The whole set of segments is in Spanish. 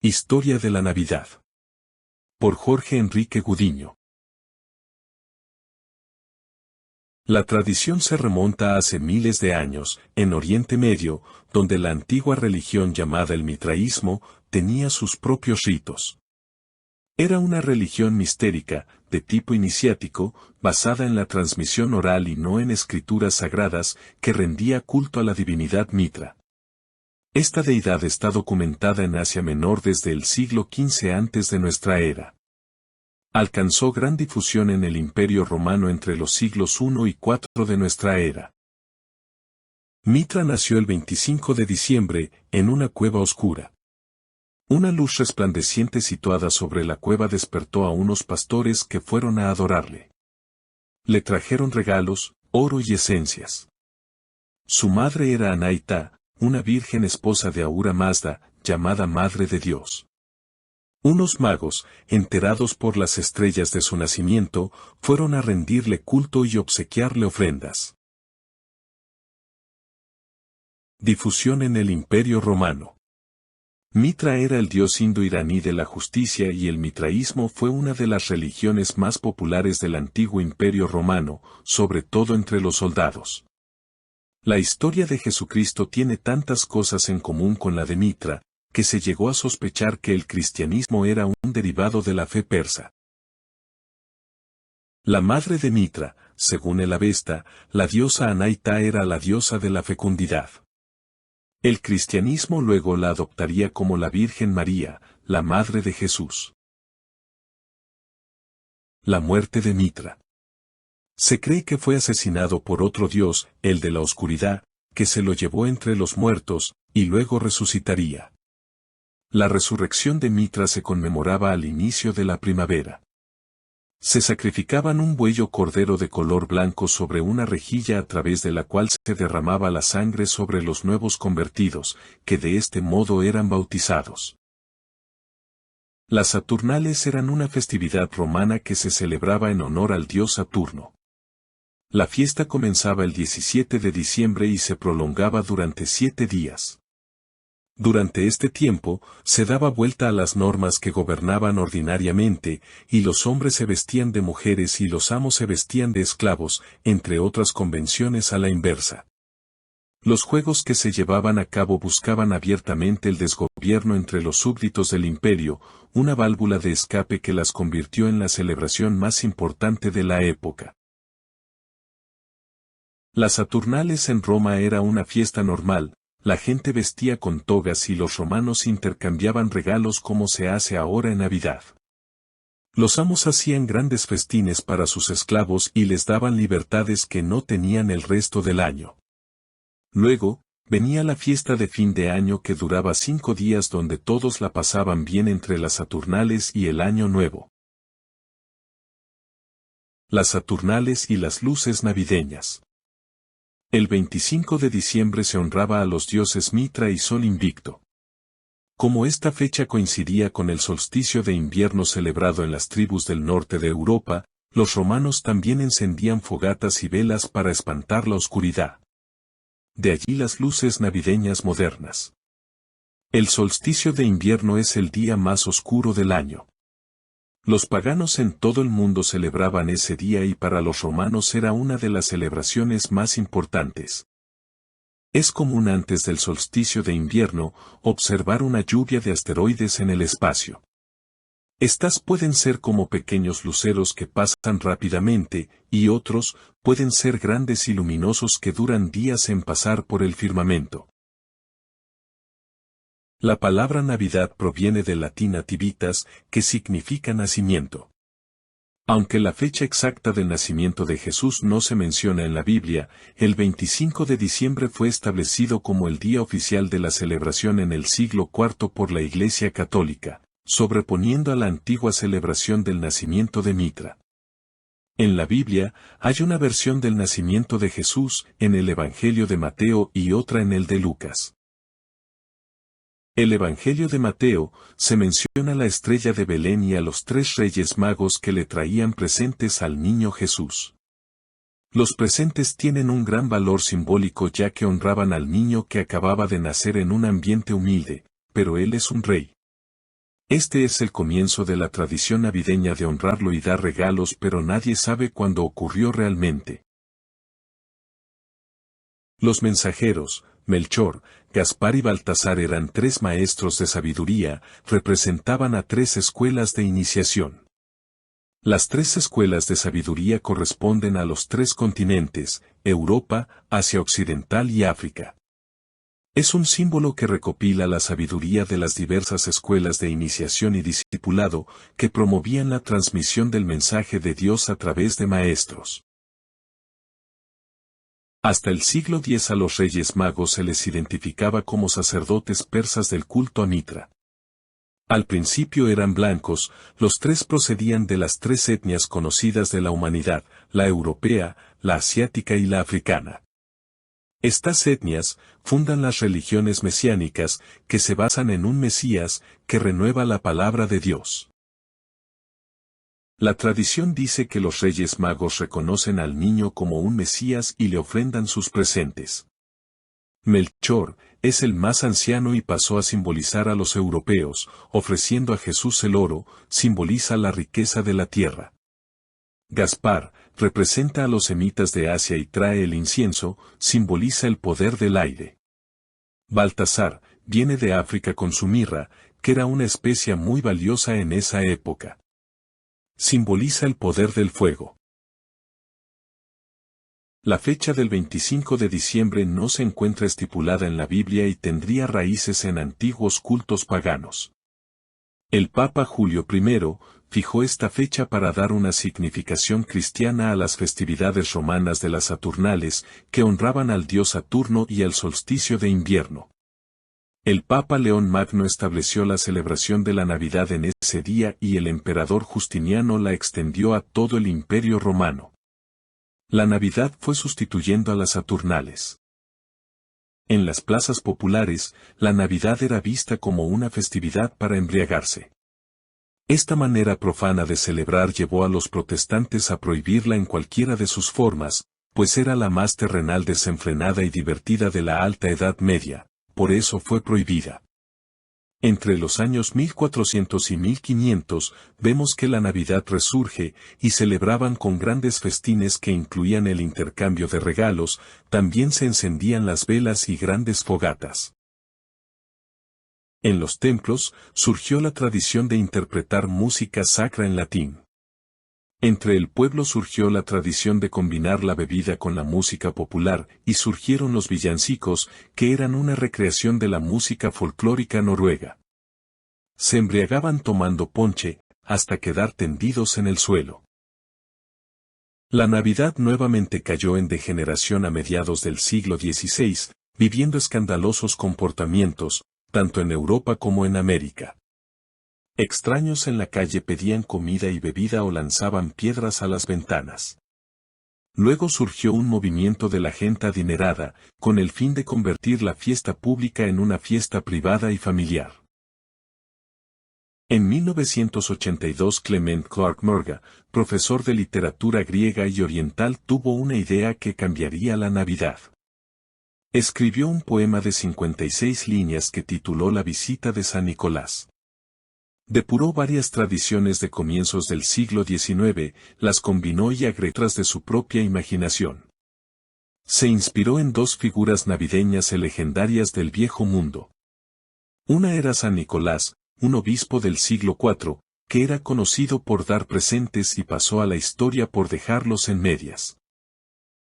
Historia de la Navidad. Por Jorge Enrique Gudiño. La tradición se remonta hace miles de años, en Oriente Medio, donde la antigua religión llamada el mitraísmo tenía sus propios ritos. Era una religión mistérica, de tipo iniciático, basada en la transmisión oral y no en escrituras sagradas, que rendía culto a la divinidad Mitra. Esta deidad está documentada en Asia Menor desde el siglo XV antes de nuestra era. Alcanzó gran difusión en el Imperio Romano entre los siglos I y IV de nuestra era. Mitra nació el 25 de diciembre, en una cueva oscura. Una luz resplandeciente situada sobre la cueva despertó a unos pastores que fueron a adorarle. Le trajeron regalos, oro y esencias. Su madre era Anaita, una virgen esposa de Ahura Mazda, llamada Madre de Dios. Unos magos, enterados por las estrellas de su nacimiento, fueron a rendirle culto y obsequiarle ofrendas. Difusión en el Imperio Romano. Mitra era el dios indo-iraní de la justicia y el mitraísmo fue una de las religiones más populares del antiguo Imperio Romano, sobre todo entre los soldados. La historia de Jesucristo tiene tantas cosas en común con la de Mitra, que se llegó a sospechar que el cristianismo era un derivado de la fe persa. La madre de Mitra, según el Avesta, la diosa Anaita era la diosa de la fecundidad. El cristianismo luego la adoptaría como la Virgen María, la madre de Jesús. La muerte de Mitra. Se cree que fue asesinado por otro dios, el de la oscuridad, que se lo llevó entre los muertos, y luego resucitaría. La resurrección de Mitra se conmemoraba al inicio de la primavera. Se sacrificaban un buey o cordero de color blanco sobre una rejilla a través de la cual se derramaba la sangre sobre los nuevos convertidos, que de este modo eran bautizados. Las Saturnales eran una festividad romana que se celebraba en honor al dios Saturno. La fiesta comenzaba el 17 de diciembre y se prolongaba durante 7 días. Durante este tiempo, se daba vuelta a las normas que gobernaban ordinariamente, y los hombres se vestían de mujeres y los amos se vestían de esclavos, entre otras convenciones a la inversa. Los juegos que se llevaban a cabo buscaban abiertamente el desgobierno entre los súbditos del imperio, una válvula de escape que las convirtió en la celebración más importante de la época. Las Saturnales en Roma era una fiesta normal, la gente vestía con togas y los romanos intercambiaban regalos como se hace ahora en Navidad. Los amos hacían grandes festines para sus esclavos y les daban libertades que no tenían el resto del año. Luego, venía la fiesta de fin de año que duraba 5 días donde todos la pasaban bien entre las Saturnales y el Año Nuevo. Las Saturnales y las luces navideñas. El 25 de diciembre se honraba a los dioses Mitra y Sol Invicto. Como esta fecha coincidía con el solsticio de invierno celebrado en las tribus del norte de Europa, los romanos también encendían fogatas y velas para espantar la oscuridad. De allí las luces navideñas modernas. El solsticio de invierno es el día más oscuro del año. Los paganos en todo el mundo celebraban ese día y para los romanos era una de las celebraciones más importantes. Es común antes del solsticio de invierno observar una lluvia de asteroides en el espacio. Estas pueden ser como pequeños luceros que pasan rápidamente, y otros pueden ser grandes y luminosos que duran días en pasar por el firmamento. La palabra Navidad proviene del latín nativitas, que significa nacimiento. Aunque la fecha exacta del nacimiento de Jesús no se menciona en la Biblia, el 25 de diciembre fue establecido como el día oficial de la celebración en el siglo IV por la Iglesia Católica, sobreponiendo a la antigua celebración del nacimiento de Mitra. En la Biblia, hay una versión del nacimiento de Jesús en el Evangelio de Mateo y otra en el de Lucas. El Evangelio de Mateo, se menciona la estrella de Belén y a los 3 reyes magos que le traían presentes al niño Jesús. Los presentes tienen un gran valor simbólico ya que honraban al niño que acababa de nacer en un ambiente humilde, pero él es un rey. Este es el comienzo de la tradición navideña de honrarlo y dar regalos, pero nadie sabe cuándo ocurrió realmente. Los mensajeros, Melchor, Gaspar y Baltasar eran tres maestros de sabiduría, representaban a tres escuelas de iniciación. Las tres escuelas de sabiduría corresponden a los tres continentes, Europa, Asia Occidental y África. Es un símbolo que recopila la sabiduría de las diversas escuelas de iniciación y discipulado que promovían la transmisión del mensaje de Dios a través de maestros. Hasta el siglo X a los Reyes Magos se les identificaba como sacerdotes persas del culto a Mitra. Al principio eran blancos, los tres procedían de las tres etnias conocidas de la humanidad, la europea, la asiática y la africana. Estas etnias fundan las religiones mesiánicas, que se basan en un Mesías que renueva la palabra de Dios. La tradición dice que los Reyes Magos reconocen al niño como un Mesías y le ofrendan sus presentes. Melchor es el más anciano y pasó a simbolizar a los europeos, ofreciendo a Jesús el oro, simboliza la riqueza de la tierra. Gaspar representa a los semitas de Asia y trae el incienso, simboliza el poder del aire. Baltasar viene de África con su mirra, que era una especia muy valiosa en esa época. Simboliza el poder del fuego. La fecha del 25 de diciembre no se encuentra estipulada en la Biblia y tendría raíces en antiguos cultos paganos. El Papa Julio I fijó esta fecha para dar una significación cristiana a las festividades romanas de las Saturnales, que honraban al dios Saturno y al solsticio de invierno. El Papa León Magno estableció la celebración de la Navidad en ese día y el emperador Justiniano la extendió a todo el Imperio Romano. La Navidad fue sustituyendo a las Saturnales. En las plazas populares, la Navidad era vista como una festividad para embriagarse. Esta manera profana de celebrar llevó a los protestantes a prohibirla en cualquiera de sus formas, pues era la más terrenal, desenfrenada y divertida de la Alta Edad Media, por eso fue prohibida. Entre los años 1400 y 1500, vemos que la Navidad resurge, y celebraban con grandes festines que incluían el intercambio de regalos, también se encendían las velas y grandes fogatas. En los templos, surgió la tradición de interpretar música sacra en latín. Entre el pueblo surgió la tradición de combinar la bebida con la música popular, y surgieron los villancicos, que eran una recreación de la música folclórica noruega. Se embriagaban tomando ponche, hasta quedar tendidos en el suelo. La Navidad nuevamente cayó en degeneración a mediados del siglo XVI, viviendo escandalosos comportamientos, tanto en Europa como en América. Extraños en la calle pedían comida y bebida o lanzaban piedras a las ventanas. Luego surgió un movimiento de la gente adinerada, con el fin de convertir la fiesta pública en una fiesta privada y familiar. En 1982 Clement Clark Morga, profesor de literatura griega y oriental, tuvo una idea que cambiaría la Navidad. Escribió un poema de 56 líneas que tituló La visita de San Nicolás. Depuró varias tradiciones de comienzos del siglo XIX, las combinó y agregó otras de su propia imaginación. Se inspiró en dos figuras navideñas legendarias del viejo mundo. Una era San Nicolás, un obispo del siglo IV, que era conocido por dar presentes y pasó a la historia por dejarlos en medias.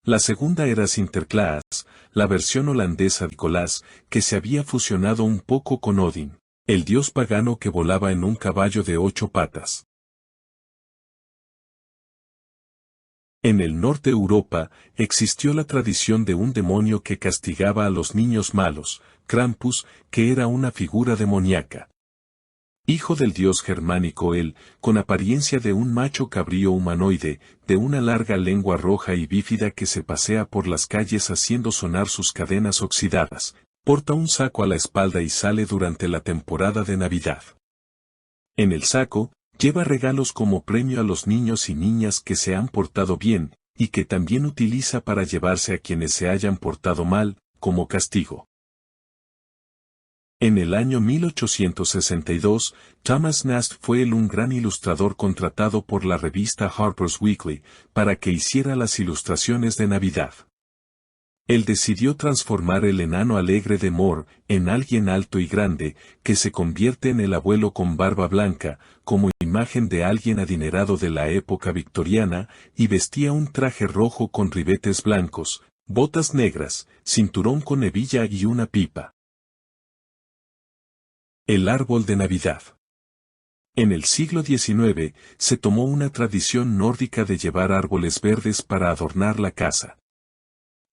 La segunda era Sinterklaas, la versión holandesa de Nicolás, que se había fusionado un poco con Odín, el dios pagano que volaba en un caballo de 8 patas. En el norte de Europa, existió la tradición de un demonio que castigaba a los niños malos, Krampus, que era una figura demoníaca. Hijo del dios germánico él, con apariencia de un macho cabrío humanoide, de una larga lengua roja y bífida que se pasea por las calles haciendo sonar sus cadenas oxidadas, porta un saco a la espalda y sale durante la temporada de Navidad. En el saco, lleva regalos como premio a los niños y niñas que se han portado bien, y que también utiliza para llevarse a quienes se hayan portado mal, como castigo. En el año 1862, Thomas Nast fue un gran ilustrador contratado por la revista Harper's Weekly para que hiciera las ilustraciones de Navidad. Él decidió transformar el enano alegre de Moore en alguien alto y grande, que se convierte en el abuelo con barba blanca, como imagen de alguien adinerado de la época victoriana, y vestía un traje rojo con ribetes blancos, botas negras, cinturón con hebilla y una pipa. El árbol de Navidad. En el siglo XIX, se tomó una tradición nórdica de llevar árboles verdes para adornar la casa.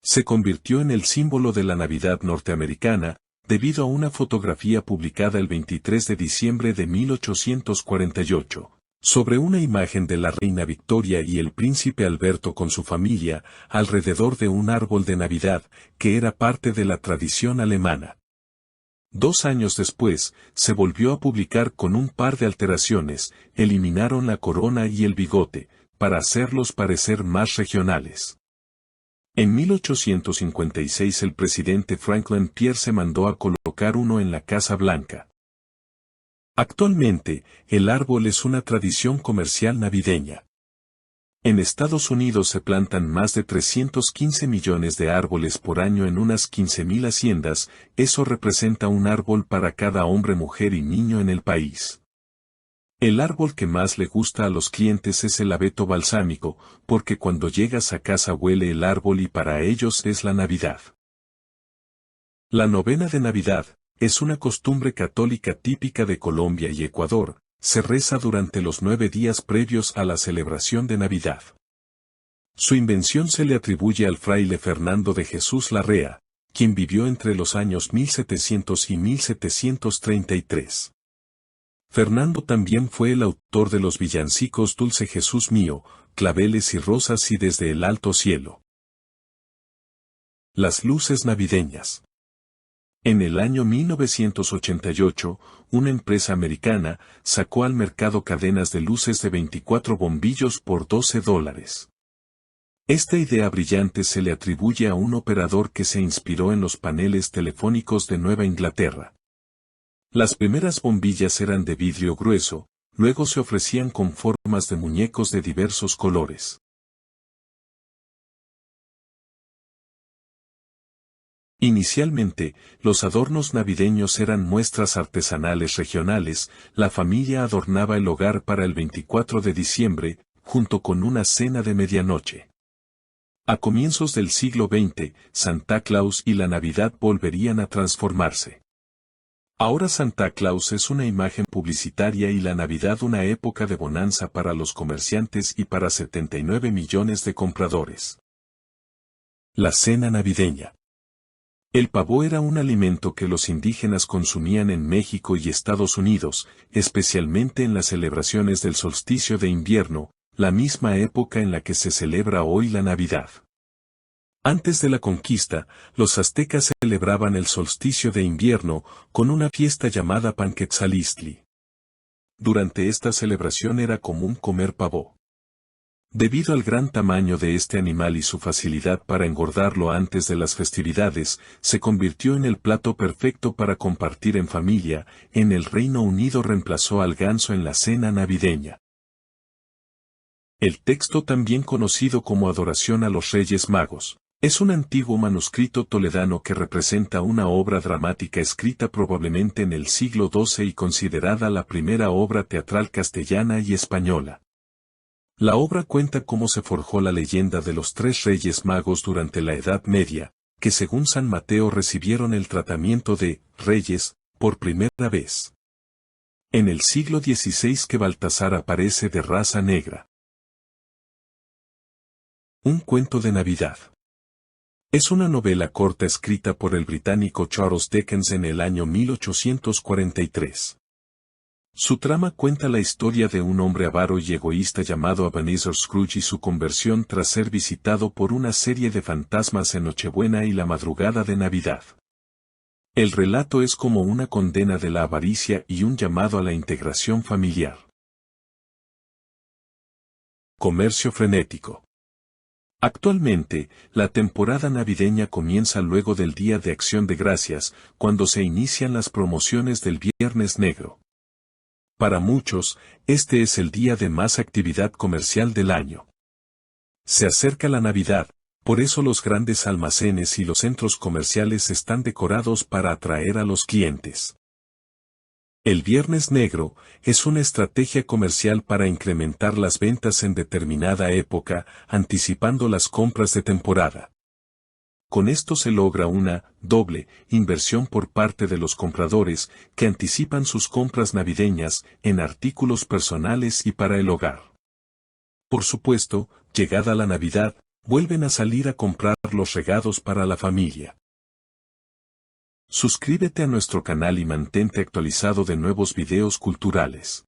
Se convirtió en el símbolo de la Navidad norteamericana, debido a una fotografía publicada el 23 de diciembre de 1848, sobre una imagen de la reina Victoria y el príncipe Alberto con su familia, alrededor de un árbol de Navidad, que era parte de la tradición alemana. 2 años después, se volvió a publicar con un par de alteraciones, eliminaron la corona y el bigote, para hacerlos parecer más regionales. En 1856 el presidente Franklin Pierce mandó a colocar uno en la Casa Blanca. Actualmente, el árbol es una tradición comercial navideña. En Estados Unidos se plantan más de 315 millones de árboles por año en unas 15.000 haciendas, eso representa un árbol para cada hombre, mujer y niño en el país. El árbol que más le gusta a los clientes es el abeto balsámico, porque cuando llegas a casa huele el árbol y para ellos es la Navidad. La novena de Navidad es una costumbre católica típica de Colombia y Ecuador, se reza durante los 9 días previos a la celebración de Navidad. Su invención se le atribuye al fraile Fernando de Jesús Larrea, quien vivió entre los años 1700 y 1733. Fernando también fue el autor de los villancicos Dulce Jesús mío, Claveles y rosas y Desde el alto cielo. Las luces navideñas. En el año 1988, una empresa americana sacó al mercado cadenas de luces de 24 bombillos por $12. Esta idea brillante se le atribuye a un operador que se inspiró en los paneles telefónicos de Nueva Inglaterra. Las primeras bombillas eran de vidrio grueso, luego se ofrecían con formas de muñecos de diversos colores. Inicialmente, los adornos navideños eran muestras artesanales regionales, la familia adornaba el hogar para el 24 de diciembre, junto con una cena de medianoche. A comienzos del siglo XX, Santa Claus y la Navidad volverían a transformarse. Ahora Santa Claus es una imagen publicitaria y la Navidad una época de bonanza para los comerciantes y para 79 millones de compradores. La cena navideña. El pavo era un alimento que los indígenas consumían en México y Estados Unidos, especialmente en las celebraciones del solsticio de invierno, la misma época en la que se celebra hoy la Navidad. Antes de la conquista, los aztecas celebraban el solsticio de invierno con una fiesta llamada Panquetzalistli. Durante esta celebración era común comer pavo. Debido al gran tamaño de este animal y su facilidad para engordarlo antes de las festividades, se convirtió en el plato perfecto para compartir en familia. En el Reino Unido reemplazó al ganso en la cena navideña. El texto, también conocido como Adoración a los Reyes Magos, es un antiguo manuscrito toledano que representa una obra dramática escrita probablemente en el siglo XII y considerada la primera obra teatral castellana y española. La obra cuenta cómo se forjó la leyenda de los 3 Reyes Magos durante la Edad Media, que según San Mateo recibieron el tratamiento de reyes por primera vez. En el siglo XVI que Baltasar aparece de raza negra. Un cuento de Navidad. Es una novela corta escrita por el británico Charles Dickens en el año 1843. Su trama cuenta la historia de un hombre avaro y egoísta llamado Ebenezer Scrooge y su conversión tras ser visitado por una serie de fantasmas en Nochebuena y la madrugada de Navidad. El relato es como una condena de la avaricia y un llamado a la integración familiar. Comercio frenético. Actualmente, la temporada navideña comienza luego del Día de Acción de Gracias, cuando se inician las promociones del Viernes Negro. Para muchos, este es el día de más actividad comercial del año. Se acerca la Navidad, por eso los grandes almacenes y los centros comerciales están decorados para atraer a los clientes. El Viernes Negro es una estrategia comercial para incrementar las ventas en determinada época, anticipando las compras de temporada. Con esto se logra una doble inversión por parte de los compradores que anticipan sus compras navideñas en artículos personales y para el hogar. Por supuesto, llegada la Navidad, vuelven a salir a comprar los regalos para la familia. Suscríbete a nuestro canal y mantente actualizado de nuevos videos culturales.